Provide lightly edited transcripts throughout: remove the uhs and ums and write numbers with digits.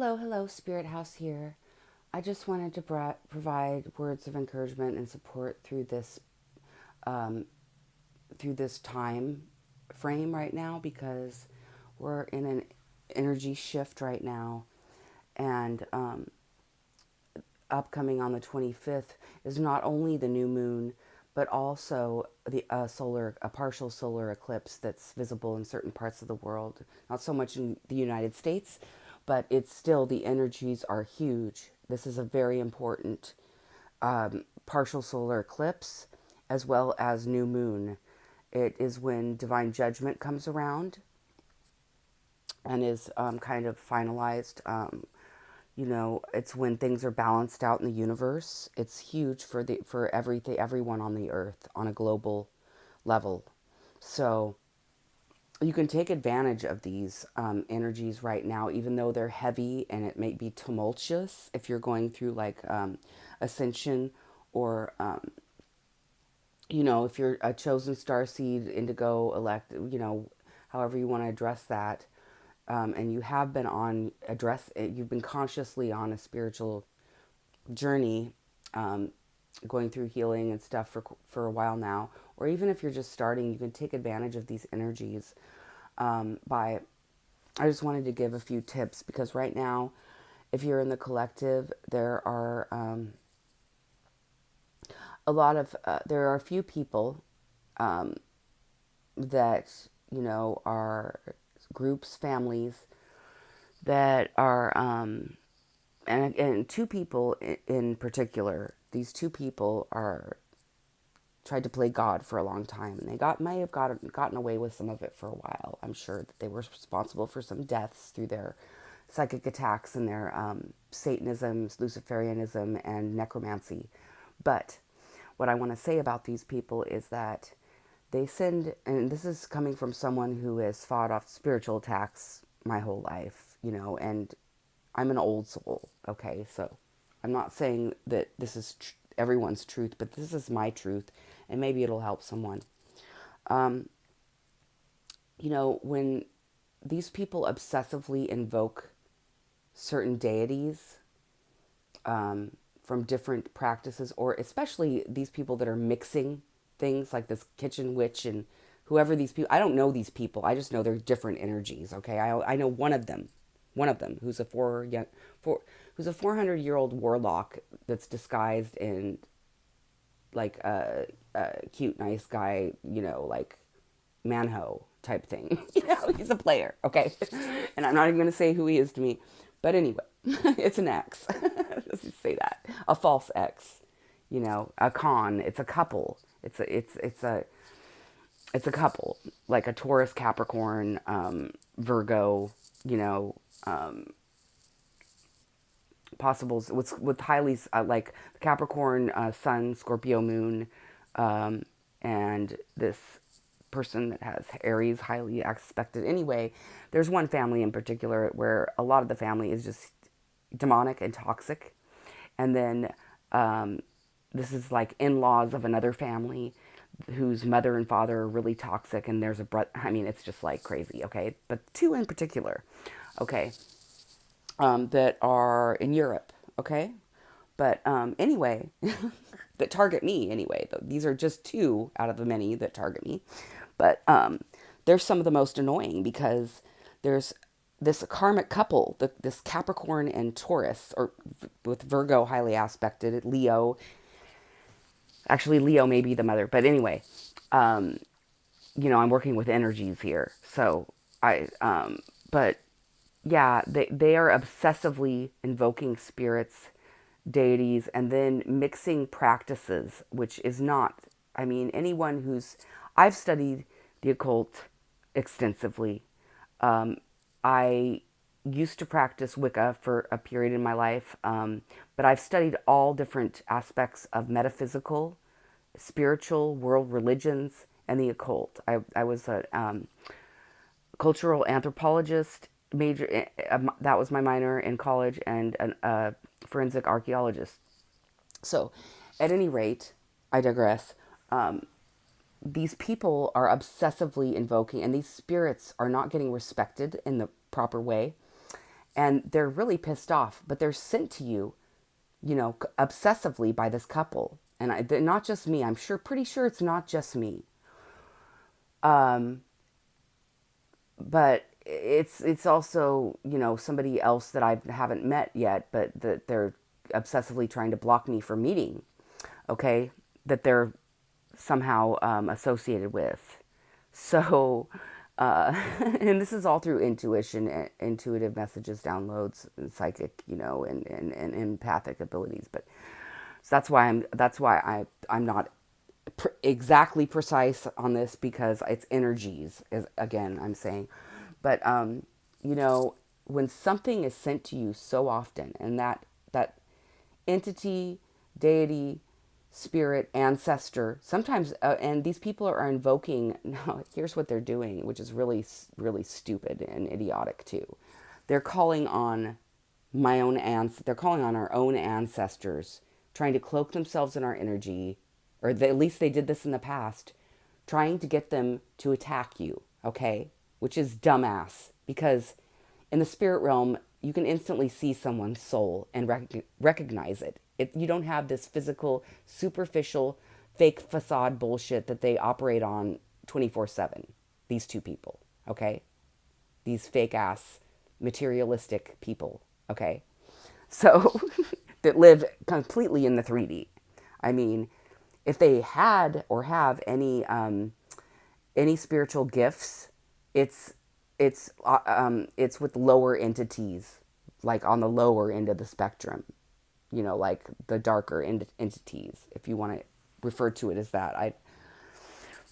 Hello, Spirit House here. I just wanted to provide words of encouragement and support um, through this time frame right now because we're in an energy shift right now, and upcoming on the 25th is not only the new moon, but also the a partial solar eclipse that's visible in certain parts of the world. Not so much in the United States, but it's still the energies are huge. This is a very important partial solar eclipse as well as new moon. It is when divine judgment comes around and is kind of finalized. It's when things are balanced out in the universe. It's huge for everyone on the earth on a global level. So you can take advantage of these energies right now, even though they're heavy and it may be tumultuous. If you're going through like ascension, or if you're a chosen star seed, indigo, elect, however you want to address that, and you have been you've been consciously on a spiritual journey, going through healing and stuff for a while now, or even if you're just starting, you can take advantage of these energies. By I just wanted to give a few tips because right now, if you're in the collective, there are a few people that are groups, families that are and two people in particular. These two people are tried to play God for a long time, and they may have gotten away with some of it for a while. I'm sure that they were responsible for some deaths through their psychic attacks and their Satanism, Luciferianism, and necromancy. But what I want to say about these people is that they send, and this is coming from someone who has fought off spiritual attacks my whole life, and I'm an old soul, okay? So I'm not saying that this is everyone's truth, but this is my truth, and maybe it'll help someone. Um, when these people obsessively invoke certain deities from different practices, or especially these people that are mixing things like this kitchen witch and whoever these people, I don't know these people. I just know they're different energies. Okay. I know one of them who's who's a 400-year-old warlock that's disguised in like a cute, nice guy, like manho type thing. He's a player. Okay. And I'm not even going to say who he is to me, but anyway, it's an ex. Just say that. A false ex, a con. It's a couple. It's a couple, like a Taurus, Capricorn, Virgo, possibles with highly like Capricorn, Sun, Scorpio moon, and this person that has Aries highly aspected. Anyway, there's one family in particular where a lot of the family is just demonic and toxic, and then this is like in-laws of another family whose mother and father are really toxic, and there's a brother. I mean, it's just like crazy. Okay, but two in particular, okay, that are in Europe. Okay, but anyway, that target me anyway. These are just two out of the many that target me, but they're some of the most annoying because there's this karmic couple, this Capricorn and Taurus, or with Virgo highly aspected, Leo. Actually, Leo may be the mother, but anyway, I'm working with energies here, so but yeah, they are obsessively invoking spirits, deities, and then mixing practices, which is not, I mean, I've studied the occult extensively. I used to practice Wicca for a period in my life, but I've studied all different aspects of metaphysical, spiritual, world religions, and the occult. I was a cultural anthropologist major. That was my minor in college, and a forensic archaeologist. So, at any rate, I digress. These people are obsessively invoking, and these spirits are not getting respected in the proper way. and they're really pissed off, but they're sent to you, obsessively by this couple. And they're not just me. I'm pretty sure it's not just me. But it's also, somebody else that I haven't met yet, but that they're obsessively trying to block me from meeting. Okay, that they're somehow associated with. So, and this is all through intuition, intuitive messages, downloads, and psychic, and empathic abilities. But so I'm not exactly precise on this, because it's energies, is again I'm saying. But when something is sent to you so often, and that entity, deity, spirit, ancestor, sometimes, and these people are invoking, no, here's what they're doing, which is really, really stupid and idiotic too. They're calling on they're calling on our own ancestors, trying to cloak themselves in our energy, or at least they did this in the past, trying to get them to attack you, okay? Which is dumbass, because in the spirit realm, you can instantly see someone's soul and recognize it. You don't have this physical, superficial, fake facade bullshit that they operate on 24/7. These two people, okay? These fake ass, materialistic people, okay? So, that live completely in the 3D. I mean, if they had or have any spiritual gifts, it's with lower entities, like on the lower end of the spectrum, like the darker entities, if you want to refer to it as that.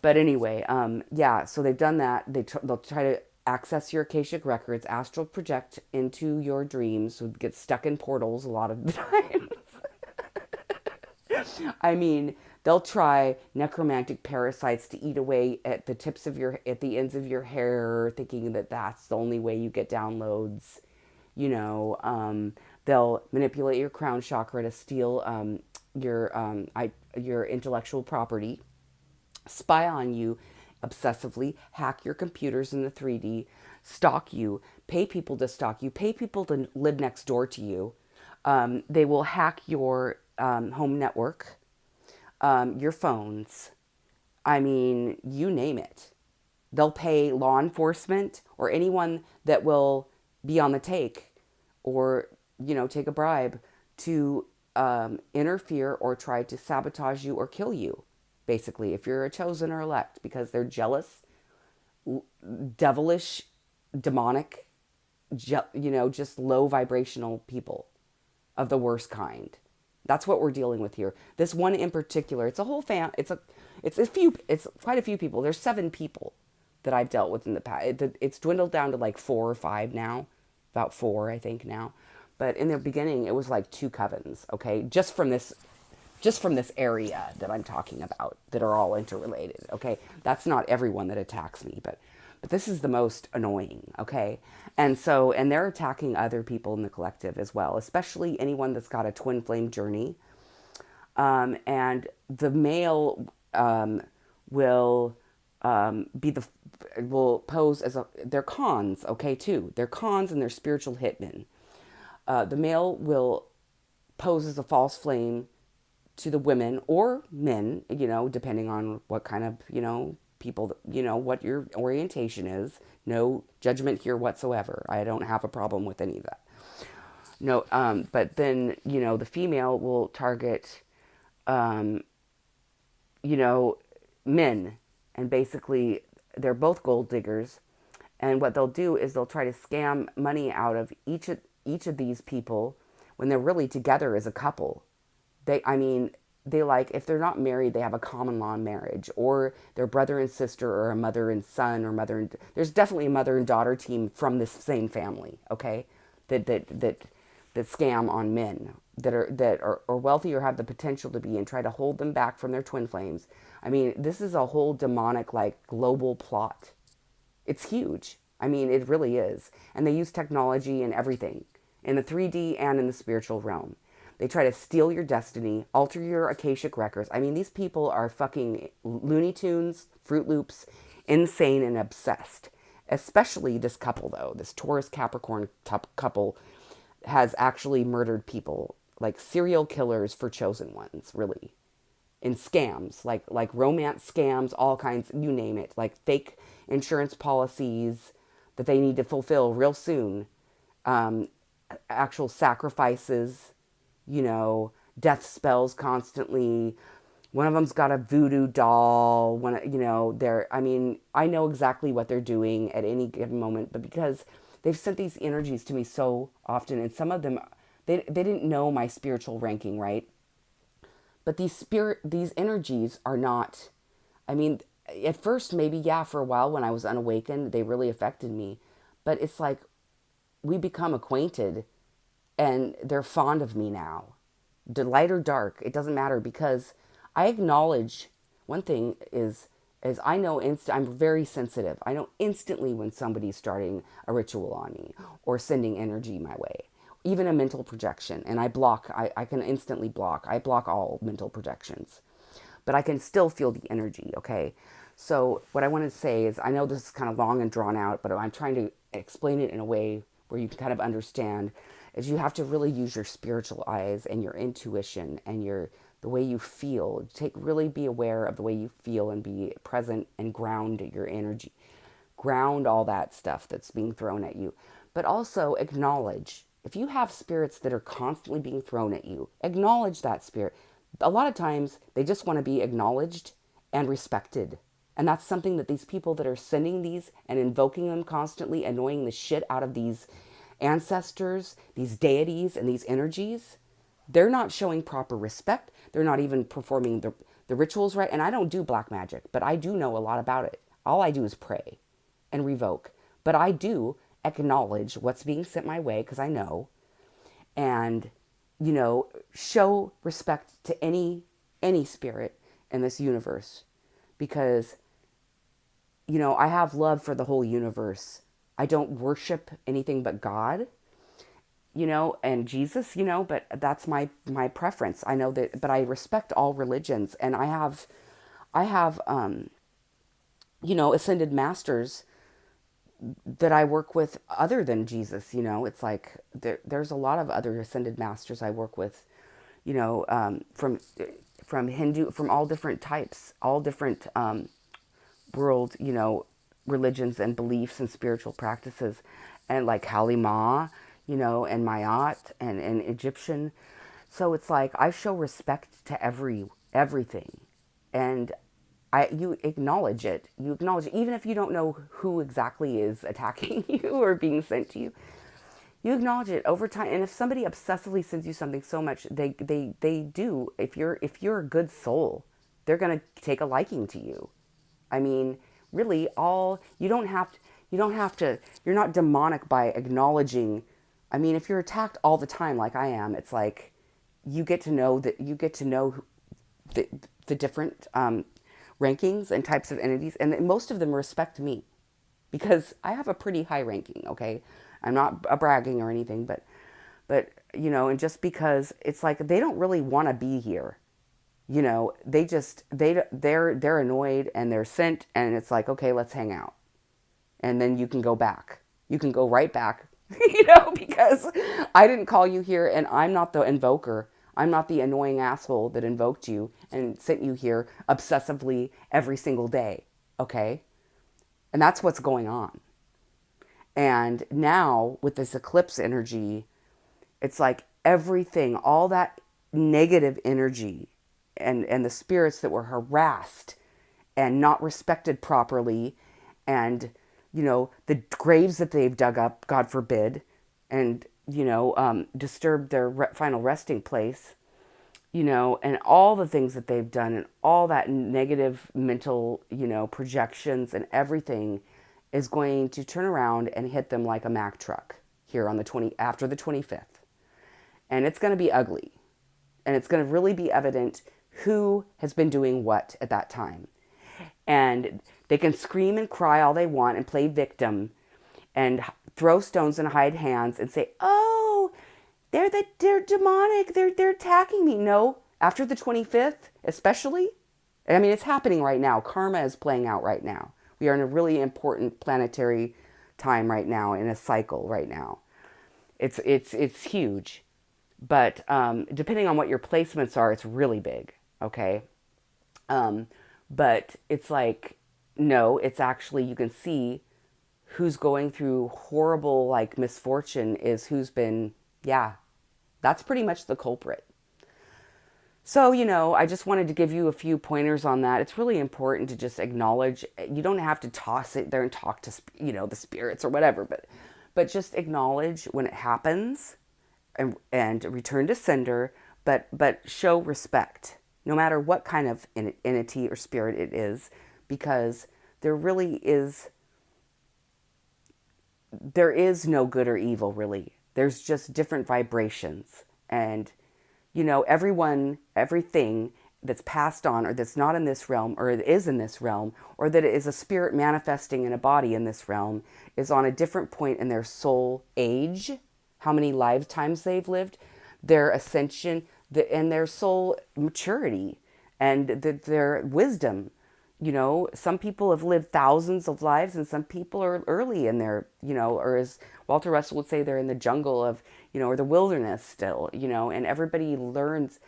But anyway, yeah. So they've done that. They'll try to access your Akashic records, astral project into your dreams, so get stuck in portals a lot of the time. I mean, they'll try necromantic parasites to eat away at the ends of your hair, thinking that that's the only way you get downloads. They'll manipulate your crown chakra to steal your intellectual property, spy on you obsessively, hack your computers in the 3D, stalk you, pay people to stalk you, pay people to live next door to you. They will hack your home network, your phones. I mean, you name it. They'll pay law enforcement or anyone that will be on the take, or, take a bribe to interfere or try to sabotage you or kill you, basically, if you're a chosen or elect, because they're jealous, devilish, demonic, just low vibrational people of the worst kind. That's what we're dealing with here. This one in particular, it's a whole it's quite a few people. There's 7 people that I've dealt with in the past. It's dwindled down to like 4 or 5 now, about 4, I think now. But in the beginning, it was like 2 covens, okay? Just from this area that I'm talking about, that are all interrelated, okay? That's not everyone that attacks me, but this is the most annoying, okay? And they're attacking other people in the collective as well, especially anyone that's got a twin flame journey. And the male will pose as they're cons, okay, too. They're cons and they're spiritual hitmen. The male will pose as a false flame to the women or men, depending on what kind of, people, what your orientation is. No judgment here whatsoever. I don't have a problem with any of that. No, but then, the female will target, men. And basically, they're both gold diggers. And what they'll do is they'll try to scam money out of each of these people when they're really together as a couple. If they're not married, they have a common law marriage, or they're brother and sister, or a mother and son, or there's definitely a mother and daughter team from this same family, okay? That scam on men that are wealthy or have the potential to be, and try to hold them back from their twin flames. I mean, this is a whole demonic, global plot. It's huge. I mean, it really is. And they use technology and everything in the 3D and in the spiritual realm. They try to steal your destiny, alter your Akashic records. I mean, these people are fucking Looney Tunes, Fruit Loops, insane and obsessed. Especially this couple, though. This Taurus Capricorn couple has actually murdered people, like serial killers for chosen ones, really. In scams, like romance scams, all kinds, you name it, like fake insurance policies that they need to fulfill real soon, um, actual sacrifices, death spells constantly. One of them's got a voodoo doll. They're, I mean, I know exactly what they're doing at any given moment, but because they've sent these energies to me so often, and some of them, they didn't know my spiritual ranking, right? But these energies are not, I mean, at first, maybe, yeah, for a while when I was unawakened, they really affected me. But it's like we become acquainted and they're fond of me now. Light or dark, it doesn't matter because I acknowledge one thing is I know I'm very sensitive. I know instantly when somebody's starting a ritual on me or sending energy my way, even a mental projection. And I can instantly block. I block all mental projections, but I can still feel the energy, okay? So what I want to say is, I know this is kind of long and drawn out, but I'm trying to explain it in a way where you can kind of understand, is you have to really use your spiritual eyes and your intuition and the way you feel. Really be aware of the way you feel and be present and ground your energy. Ground all that stuff that's being thrown at you. But also acknowledge, if you have spirits that are constantly being thrown at you, acknowledge that spirit. A lot of times they just want to be acknowledged and respected. And that's something that these people that are sending these and invoking them constantly, annoying the shit out of these ancestors, these deities, and these energies, they're not showing proper respect. They're not even performing the rituals right. And I don't do black magic, but I do know a lot about it. All I do is pray and revoke. But I do acknowledge what's being sent my way because I know, and show respect to any spirit in this universe, because I have love for the whole universe. I don't worship anything but God, and Jesus, but that's my preference. I know that, but I respect all religions, and I have ascended masters that I work with other than Jesus. It's like there's a lot of other ascended masters I work with, from Hindu, from all different types, all different world, religions and beliefs and spiritual practices, and like Halima, and Mayat and Egyptian. So it's like I show respect to everything, and you acknowledge it. You acknowledge it, even if you don't know who exactly is attacking you or being sent to you. You acknowledge it over time, and if somebody obsessively sends you something so much, they do. If you're a good soul, they're gonna take a liking to you. I mean, really, you don't have to. You're not demonic by acknowledging. I mean, if you're attacked all the time, like I am, it's like you get to know the different rankings and types of entities, and most of them respect me because I have a pretty high ranking. Okay, I'm not bragging or anything, but and just because it's like they don't really want to be here, they're annoyed and they're sent, and it's like, okay, let's hang out, and then you can go back, you can go right back, because I didn't call you here, and I'm not the invoker. I'm not the annoying asshole that invoked you and sent you here obsessively every single day. Okay, and that's what's going on. And now with this eclipse energy, it's like everything, all that negative energy and the spirits that were harassed and not respected properly, and the graves that they've dug up, God forbid, and disturbed their final resting place, and all the things that they've done, and all that negative mental, projections and everything is going to turn around and hit them like a Mack truck here on after the 25th. And it's going to be ugly. And it's going to really be evident who has been doing what at that time. And they can scream and cry all they want and play victim and throw stones and hide hands and say, "Oh, they're demonic. They're attacking me." No, after the 25th, especially. I mean, it's happening right now. Karma is playing out right now. We are in a really important planetary time right now, in a cycle right now. It's huge, but depending on what your placements are, it's really big. Okay, um, but it's like, no, it's actually, you can see who's going through horrible like misfortune is who's been, yeah, that's pretty much the culprit. So, I just wanted to give you a few pointers on that. It's really important to just acknowledge. You don't have to toss it there and talk to, the spirits or whatever, but just acknowledge when it happens, and return to sender, but show respect, no matter what kind of entity or spirit it is, because there really is there is no good or evil, really. There's just different vibrations. And, everyone, everything that's passed on, or that's not in this realm, or is in this realm, or that it is a spirit manifesting in a body in this realm, is on a different point in their soul age, how many lifetimes they've lived, their ascension, and their soul maturity, and their wisdom. Some people have lived thousands of lives, and some people are early in their, or as Walter Russell would say, they're in the jungle of, or the wilderness still, and everybody learns.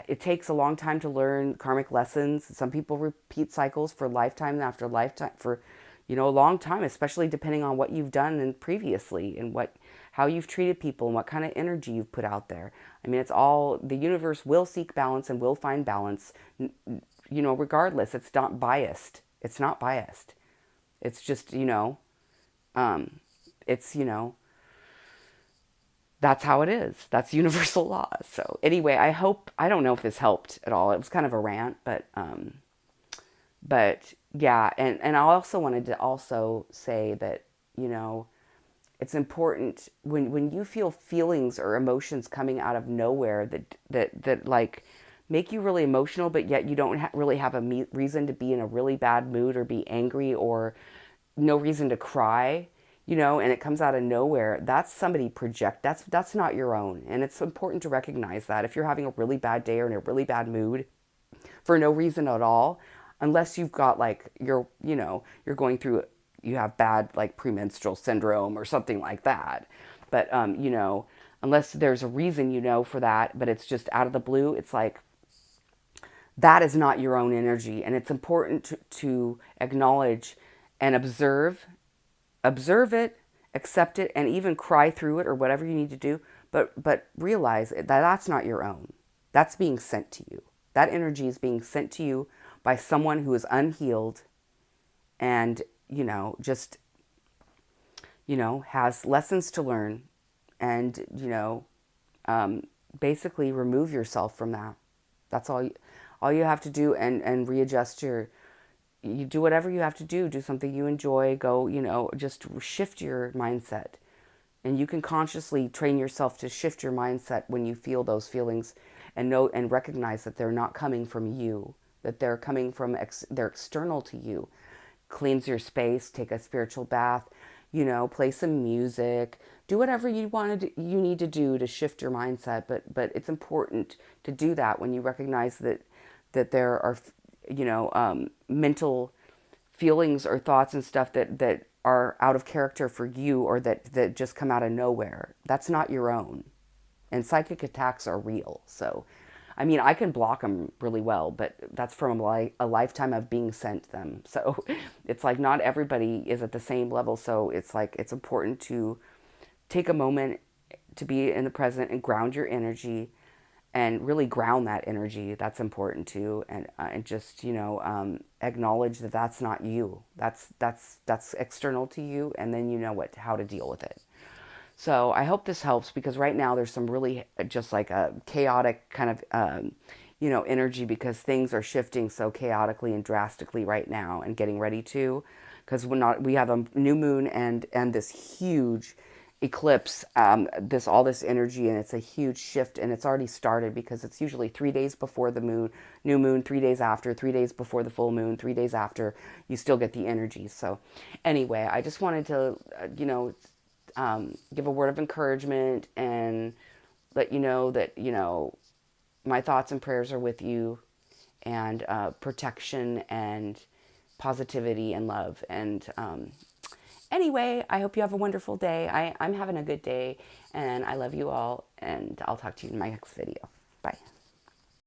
It takes a long time to learn karmic lessons. Some people repeat cycles for lifetime after lifetime for, a long time, especially depending on what you've done and previously, and how you've treated people and what kind of energy you've put out there. I mean, it's all, the universe will seek balance and will find balance, regardless. It's not biased. It's not biased. It's just, it's, that's how it is. That's universal law. So anyway, I don't know if this helped at all. It was kind of a rant, but yeah. And I also wanted to also say that, it's important when you feel feelings or emotions coming out of nowhere that like make you really emotional, but yet you don't really have a reason to be in a really bad mood or be angry, or no reason to cry, and it comes out of nowhere. That's somebody project. That's not your own, and it's important to recognize that if you're having a really bad day or in a really bad mood for no reason at all, unless you've got like you're going through, you have bad like premenstrual syndrome or something like that. But unless there's a reason, for that, but it's just out of the blue, it's like that is not your own energy. And it's important to acknowledge and observe it, accept it, and even cry through it or whatever you need to do. But realize that that's not your own. That's being sent to you. That energy is being sent to you by someone who is unhealed, and, just, has lessons to learn, and, basically remove yourself from that. That's all you have to do, and readjust you do whatever you have to do something you enjoy, go, just shift your mindset. And you can consciously train yourself to shift your mindset when you feel those feelings, and know and recognize that they're not coming from you, that they're coming from, they're external to you. Cleanse your space, take a spiritual bath, play some music, do whatever you need to do to shift your mindset. But it's important to do that when you recognize that there are, mental feelings or thoughts and stuff that are out of character for you, or that just come out of nowhere. That's not your own. And psychic attacks are real. So, I mean, I can block them really well, but that's from a lifetime of being sent them. So it's like not everybody is at the same level. So it's like it's important to take a moment to be in the present and ground your energy, and really ground that energy. That's important too. And just, acknowledge that that's not you. That's external to you. And then how to deal with it. So I hope this helps, because right now there's some really just like a chaotic kind of, energy, because things are shifting so chaotically and drastically right now, and getting ready to, because we have a new moon and this huge eclipse, all this energy, and it's a huge shift, and it's already started, because it's usually 3 days before the new moon, 3 days after, 3 days before the full moon, 3 days after, you still get the energy. So anyway, I just wanted to, give a word of encouragement, and let you know that, my thoughts and prayers are with you, and protection, and positivity and love. And anyway, I hope you have a wonderful day. I'm having a good day, and I love you all, and I'll talk to you in my next video. Bye.